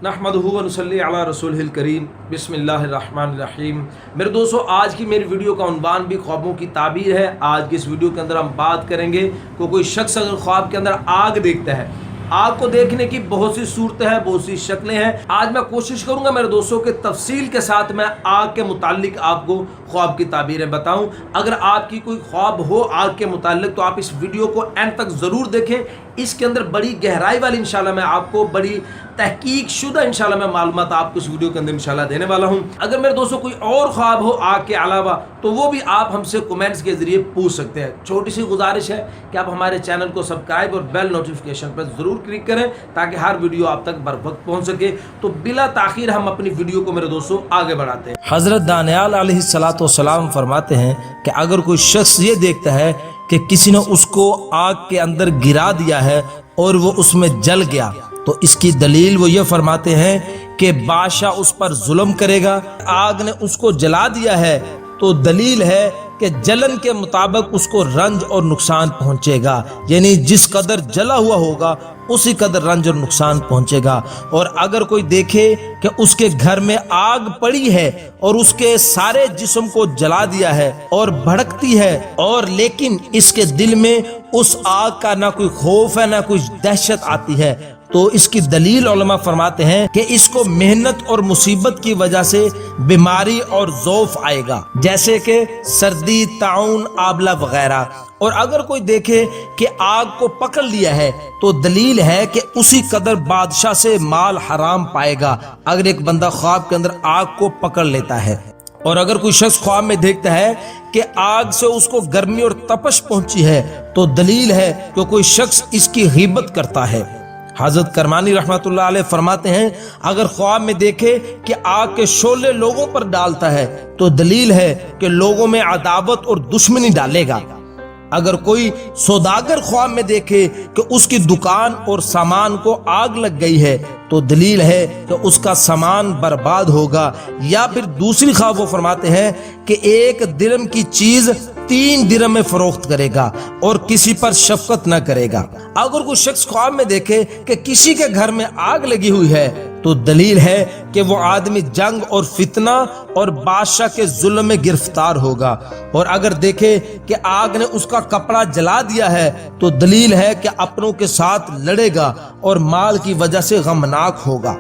नहमदुहु व नसल्ली अला रसूलिहिल करीम बिस्मिल्लाहिर्रहमानिर्रहीम। मेरे दोस्तों, आज की मेरी वीडियो का उन्वान भी ख्वाबों की ताबीर है। आज की इस वीडियो के अंदर हम बात करेंगे कि कोई शख्स अगर ख्वाब के अंदर आग देखता है, आग को देखने की बहुत सी सूरतें हैं, बहुत सी शक्लें हैं। आज मैं कोशिश करूंगा मेरे दोस्तों के तफसील के साथ मैं आग के मुतालिक आपको ख्वाब की ताबीरें बताऊं। अगर आपकी कोई ख्वाब हो आग के मुतालिक तो आप इस वीडियो को एंड तक ज़रूर देखें। इसके अंदर बड़ी गहराई वाली इंशाल्लाह मैं आपको बड़ी तहकीक शुदा इंशाल्लाह मैं मालूमात आपको इस वीडियो के अंदर इंशाल्लाह देने वाला हूं। अगर मेरे दोस्तों कोई और ख्वाब हो आग के अलावा तो वो भी आप हमसे कमेंट्स के जरिए पूछ सकते हैं। छोटी सी गुजारिश है कि आप हमारे चैनल को सब्सक्राइब और बेल नोटिफिकेशन पर ज़रूर क्लिक करें ताकि हर वीडियो आप तक बर वक्त पहुँच सके। तो बिला ताखीर हम अपनी वीडियो को मेरे दोस्तों आगे बढ़ाते हैं। हज़रत दानियाल अलैहिस्सलाम फरमाते हैं कि अगर कोई शख्स ये देखता है कि किसी ने उसको आग के अंदर गिरा दिया है और वो उसमें जल गया, तो इसकी दलील वो ये फरमाते हैं कि बादशाह उस पर जुल्म करेगा। आग ने उसको जला दिया है तो दलील है कि जलन के मुताबिक उसको रंज और नुकसान पहुंचेगा, यानी जिस कदर जला हुआ होगा उसी कदर रंज और नुकसान पहुंचेगा। और अगर कोई देखे कि उसके घर में आग पड़ी है और उसके सारे जिस्म को जला दिया है और भड़कती है, और लेकिन इसके दिल में उस आग का ना कोई खौफ है ना कोई दहशत आती है, तो इसकी दलील उलमा फरमाते हैं कि इसको मेहनत और मुसीबत की वजह से बीमारी और ज़ौफ आएगा, जैसे कि सर्दी, ताउन, आबला वगैरह। और अगर कोई देखे कि आग को पकड़ लिया है तो दलील है कि उसी कदर बादशाह से माल हराम पाएगा अगर एक बंदा ख्वाब के अंदर आग को पकड़ लेता है। और अगर कोई शख्स ख्वाब में देखता है कि आग से उसको गर्मी और तपश पहुंची है तो दलील है कि कोई शख्स इसकी गीबत करता है। हजरत करमानी रहमतुल्लाह अलैह फरमाते हैं अगर ख्वाब में देखे कि आग के शोले लोगों पर डालता है तो दलील है कि लोगों में अदावत और दुश्मनी डालेगा। अगर कोई सौदागर ख्वाब में देखे कि उसकी दुकान और सामान को आग लग गई है तो दलील है कि उसका सामान बर्बाद होगा। या फिर दूसरी ख्वाब वो फरमाते हैं कि 1 दिरहम की चीज 3 दिरहम में फरोख्त करेगा और किसी पर शफकत न करेगा। अगर कोई शख्स ख्वाब में देखे कि किसी के घर में आग लगी हुई है तो दलील है कि वो आदमी जंग और फितना और बादशाह के जुल्म में गिरफ्तार होगा। और अगर देखे कि आग ने उसका कपड़ा जला दिया है तो दलील है कि अपनों के साथ लड़ेगा और माल की वजह से गमनाक होगा।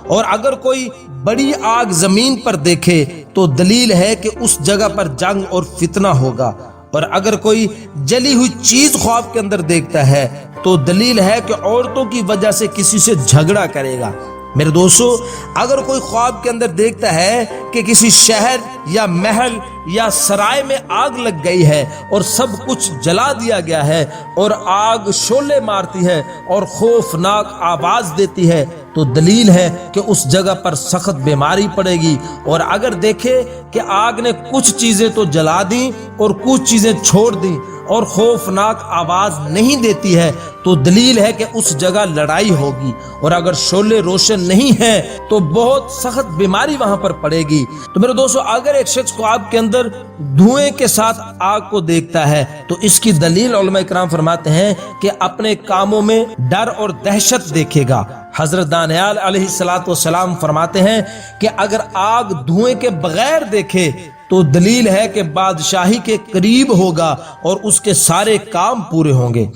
और अगर कोई बड़ी आग जमीन पर देखे तो दलील है कि उस जगह पर जंग और फितना होगा। और अगर कोई जली हुई चीज ख्वाब के अंदर देखता है तो दलील है कि औरतों की वजह से किसी से झगड़ा करेगा। मेरे दोस्तों, अगर कोई ख्वाब के अंदर देखता है कि किसी शहर या महल या सराय में आग लग गई है और सब कुछ जला दिया गया है और आग शोले मारती है और खौफनाक आवाज देती है तो दलील है कि उस जगह पर सख्त बीमारी पड़ेगी। और अगर देखे कि आग ने कुछ चीजें तो जला दी और कुछ चीजें छोड़ दी और खौफनाक आवाज नहीं देती है तो दलील है कि उस जगह लड़ाई होगी। और अगर शोले रोशन नहीं है तो बहुत सख्त बीमारी वहां पर पड़ेगी। तो मेरे दोस्तों, अगर एक शख्स ख्वाब के अंदर धुएं के साथ आग को देखता है तो इसकी दलील उलमा इकराम फरमाते हैं कि अपने कामों में डर और दहशत देखेगा। हजरत दानियाल अलैहिस्सलाम फरमाते हैं कि अगर आग धुएं के बगैर देखे तो दलील है कि बादशाही के करीब होगा और उसके सारे काम पूरे होंगे।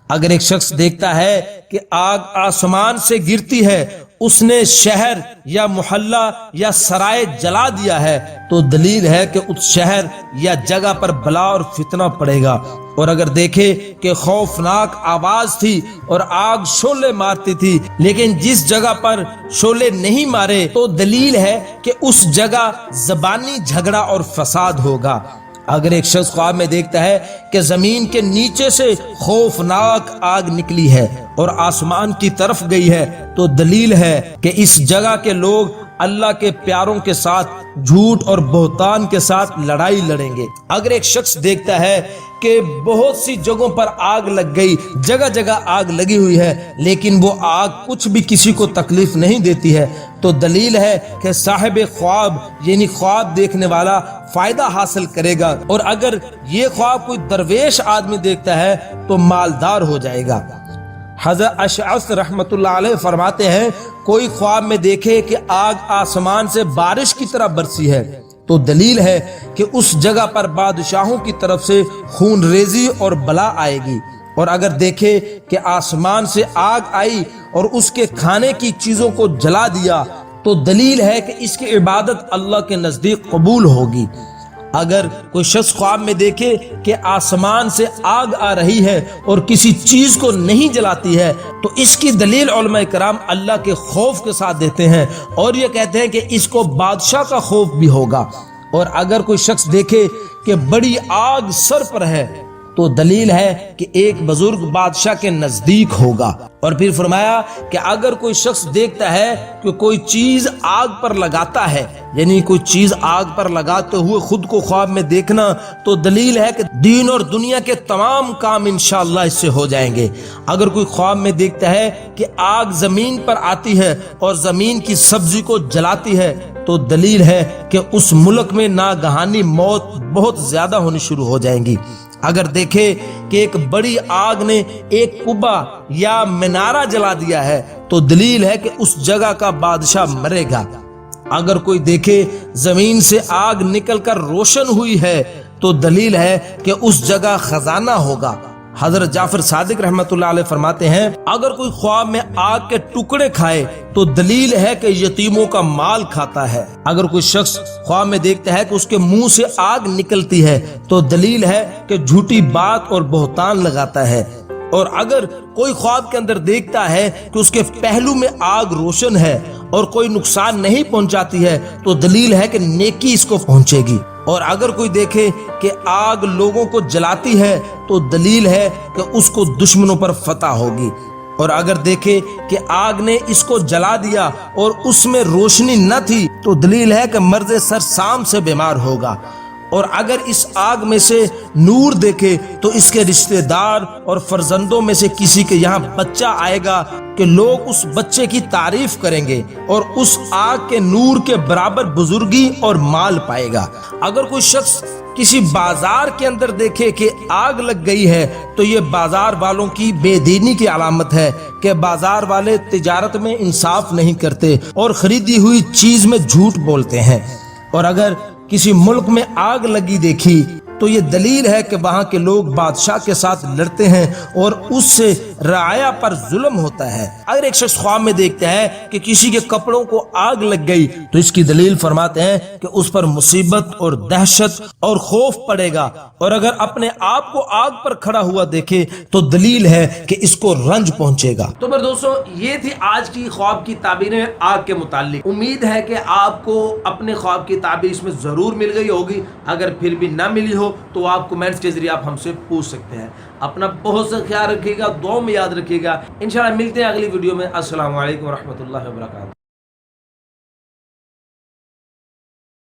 अगर एक शख्स देखता है कि आग आसमान से गिरती है, उसने शहर या मोहल्ला या सराय जला दिया है तो दलील है कि उस शहर या जगह पर बला और फितना पड़ेगा। और अगर देखे कि खौफनाक आवाज थी और आग शोले मारती थी लेकिन जिस जगह पर शोले नहीं मारे तो दलील है कि उस जगह ज़बानी झगड़ा और फसाद होगा। अगर एक शख्स ख्वाब में देखता है कि जमीन के नीचे से खौफनाक आग निकली है और आसमान की तरफ गई है तो दलील है कि इस जगह के लोग अल्लाह के प्यारों के साथ झूठ और बहतान के साथ लड़ाई लड़ेंगे। अगर एक शख्स देखता है कि बहुत सी जगहों पर आग लग गई, जगह जगह आग लगी हुई है लेकिन वो आग कुछ भी किसी को तकलीफ नहीं देती है तो दलील है कि साहिब ख्वाब यानी ख्वाब देखने वाला फायदा हासिल करेगा। और अगर ये ख्वाब कोई दरवेश आदमी देखता है तो मालदार हो जाएगा। حضرت اشعث رحمۃ اللہ علیہ فرماتے ہیں کوئی خواب میں دیکھے کہ آگ آسمان سے بارش کی طرح برسی ہے تو دلیل ہے کہ اس جگہ پر بادشاہوں کی طرف سے خون ریزی اور بلا آئے گی، اور اگر دیکھے کہ آسمان سے آگ آئی اور اس کے کھانے کی چیزوں کو جلا دیا تو دلیل ہے کہ اس کی عبادت اللہ کے نزدیک قبول ہوگی۔ اگر کوئی شخص خواب میں دیکھے کہ آسمان سے آگ آ رہی ہے اور کسی چیز کو نہیں جلاتی ہے تو اس کی دلیل علماء کرام اللہ کے خوف کے ساتھ دیتے ہیں اور یہ کہتے ہیں کہ اس کو بادشاہ کا خوف بھی ہوگا۔ اور اگر کوئی شخص دیکھے کہ بڑی آگ سر پر ہے تو دلیل ہے کہ ایک بزرگ بادشاہ کے نزدیک ہوگا۔ اور پھر فرمایا کہ اگر کوئی شخص دیکھتا ہے کہ کوئی چیز آگ پر لگاتا ہے، یعنی کوئی چیز آگ پر لگاتے ہوئے خود کو خواب میں دیکھنا، تو دلیل ہے کہ دین اور دنیا کے تمام کام انشاءاللہ اس سے ہو جائیں گے۔ اگر کوئی خواب میں دیکھتا ہے کہ آگ زمین پر آتی ہے اور زمین کی سبزی کو جلاتی ہے تو دلیل ہے کہ اس ملک میں ناگہانی موت بہت زیادہ ہونی شروع ہو جائیں گی۔ اگر دیکھے کہ ایک بڑی آگ نے ایک قبہ یا منارہ جلا دیا ہے تو دلیل ہے کہ اس جگہ کا بادشاہ مرے گا۔ اگر کوئی دیکھے زمین سے آگ نکل کر روشن ہوئی ہے تو دلیل ہے کہ اس جگہ خزانہ ہوگا۔ حضرت جعفر صادق رحمۃ اللہ علیہ فرماتے ہیں اگر کوئی خواب میں آگ کے ٹکڑے کھائے تو دلیل ہے کہ یتیموں کا مال کھاتا ہے۔ اگر کوئی شخص خواب میں دیکھتا ہے کہ اس کے منہ سے آگ نکلتی ہے تو دلیل ہے کہ جھوٹی بات اور بہتان لگاتا ہے۔ اور اگر کوئی خواب کے اندر دیکھتا ہے کہ اس کے پہلو میں آگ روشن ہے اور کوئی نقصان نہیں پہنچاتی ہے تو دلیل ہے کہ نیکی اس کو پہنچے گی۔ اور اگر کوئی دیکھے کہ آگ لوگوں کو جلاتی ہے تو دلیل ہے کہ اس کو دشمنوں پر فتح ہوگی۔ اور اگر دیکھے کہ آگ نے اس کو جلا دیا اور اس میں روشنی نہ تھی تو دلیل ہے کہ مرض سرسام سے بیمار ہوگا۔ اور اگر اس آگ میں سے نور دیکھے تو اس کے رشتہ دار اور فرزندوں میں سے کسی کے یہاں بچہ آئے گا کہ لوگ اس بچے کی تعریف کریں گے اور اس آگ کے نور کے برابر بزرگی اور مال پائے گا۔ اگر کوئی شخص کسی بازار کے اندر دیکھے کہ آگ لگ گئی ہے تو یہ بازار والوں کی بے دینی کی علامت ہے کہ بازار والے تجارت میں انصاف نہیں کرتے اور خریدی ہوئی چیز میں جھوٹ بولتے ہیں۔ اور اگر کسی ملک میں آگ لگی دیکھی تو یہ دلیل ہے کہ وہاں کے لوگ بادشاہ کے ساتھ لڑتے ہیں اور اس سے رعایا پر ظلم ہوتا ہے۔ اگر ایک شخص خواب میں دیکھتا ہے کہ کسی کے کپڑوں کو آگ لگ گئی تو اس کی دلیل فرماتے ہیں کہ اس پر مصیبت اور دہشت اور خوف پڑے گا۔ اور اگر اپنے آپ کو آگ پر کھڑا ہوا دیکھے تو دلیل ہے کہ اس کو رنج پہنچے گا۔ تو میرے دوستو یہ تھی آج کی خواب کی تعبیریں آگ کے متعلق۔ امید ہے کہ آپ کو اپنے خواب کی تعبیر اس میں ضرور مل گئی ہوگی۔ اگر پھر بھی نہ ملی ہو تو آپ کمنٹس کے ذریعے آپ ہم سے پوچھ سکتے ہیں۔ اپنا بہت سا خیال رکھیے گا، دعاؤں میں یاد رکھیے گا۔ انشاءاللہ ملتے ہیں اگلی ویڈیو میں۔ السلام علیکم ورحمۃ اللہ وبرکاتہ۔